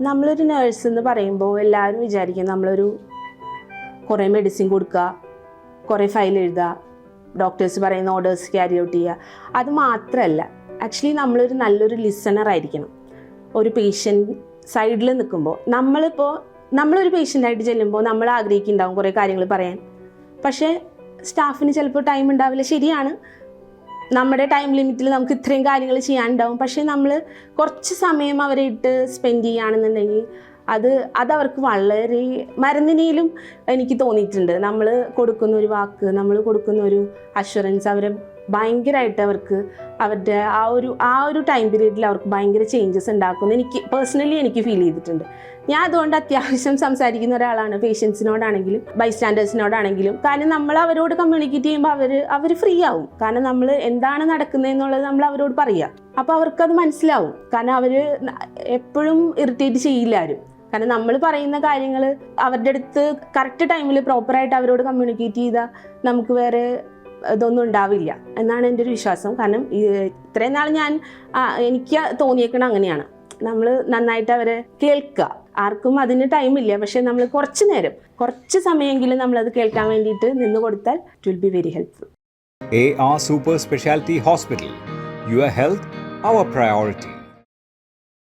നമ്മളൊരു നേഴ്സ് എന്ന് പറയുമ്പോൾ എല്ലാവരും വിചാരിക്കും നമ്മളൊരു കുറേ മെഡിസിൻ കൊടുക്കുക, കുറേ ഫയൽ എഴുതുക, ഡോക്ടേഴ്സ് പറയുന്ന ഓർഡേഴ്സ് ക്യാരി ഔട്ട് ചെയ്യുക. അത് മാത്രമല്ല, ആക്ച്വലി നമ്മളൊരു നല്ലൊരു ലിസണർ ആയിരിക്കണം. ഒരു പേഷ്യൻ്റ് സൈഡിൽ നിൽക്കുമ്പോൾ നമ്മളൊരു പേഷ്യൻ്റായിട്ട് ചെല്ലുമ്പോൾ നമ്മൾ ആഗ്രഹിക്കുന്നുണ്ടാവും കുറേ കാര്യങ്ങൾ പറയാൻ. പക്ഷേ സ്റ്റാഫിന് ചിലപ്പോൾ ടൈം ഉണ്ടാവില്ല. ശരിയാണ്, നമ്മുടെ ടൈം ലിമിറ്റിൽ നമുക്ക് ഇത്രയും കാര്യങ്ങൾ ചെയ്യാനുണ്ടാവും. പക്ഷേ നമ്മൾ കുറച്ച് സമയം അവരെ ഇട്ട് സ്പെൻഡ് ചെയ്യുകയാണെന്നുണ്ടെങ്കിൽ അതവർക്ക് വളരെ മരുന്നിനേലും എനിക്ക് തോന്നിയിട്ടുണ്ട്. നമ്മൾ കൊടുക്കുന്ന ഒരു വാക്ക്, നമ്മൾ കൊടുക്കുന്ന ഒരു അഷ്വറൻസ് അവരെ ഭയങ്കരമായിട്ട് അവർക്ക് അവരുടെ ആ ഒരു ടൈം പീരീഡിൽ അവർക്ക് ഭയങ്കര ചേഞ്ചസ് ഉണ്ടാക്കുമെന്ന് എനിക്ക് ഫീൽ ചെയ്തിട്ടുണ്ട്. ഞാൻ അതുകൊണ്ട് അത്യാവശ്യം സംസാരിക്കുന്ന ഒരാളാണ്, പേഷ്യൻസിനോടാണെങ്കിലും ബൈസ്റ്റാൻഡേഴ്സിനോടാണെങ്കിലും. കാരണം നമ്മൾ അവരോട് കമ്മ്യൂണിക്കേറ്റ് ചെയ്യുമ്പോൾ അവർ ഫ്രീ ആവും. കാരണം നമ്മൾ എന്താണ് നടക്കുന്നതെന്നുള്ളത് നമ്മൾ അവരോട് പറയുക. അപ്പോൾ അവർക്കത് മനസ്സിലാവും. കാരണം അവർ എപ്പോഴും ഇറിറ്റേറ്റ് ചെയ്യില്ല ആരും. കാരണം നമ്മൾ പറയുന്ന കാര്യങ്ങൾ അവരുടെ അടുത്ത് കറക്റ്റ് ടൈമിൽ പ്രോപ്പറായിട്ട് അവരോട് കമ്മ്യൂണിക്കേറ്റ് ചെയ്താൽ നമുക്ക് വേറെ ഇതൊന്നും ഉണ്ടാവില്ല എന്നാണ് എൻ്റെ ഒരു വിശ്വാസം. കാരണം ഇത്രയും നാൾ എനിക്ക് തോന്നിയേക്കണം അങ്ങനെയാണ്. നമ്മൾ നന്നായിട്ട് അവരെ കേൾക്കുക. ആർക്കും അതിന് ടൈമില്ല, പക്ഷേ നമ്മൾ കുറച്ച് സമയമെങ്കിലും നമ്മളത് കേൾക്കാൻ വേണ്ടിയിട്ട് നിന്ന് കൊടുത്താൽ it will be very helpful. AR Super Specialty Hospital. Your health, our priority.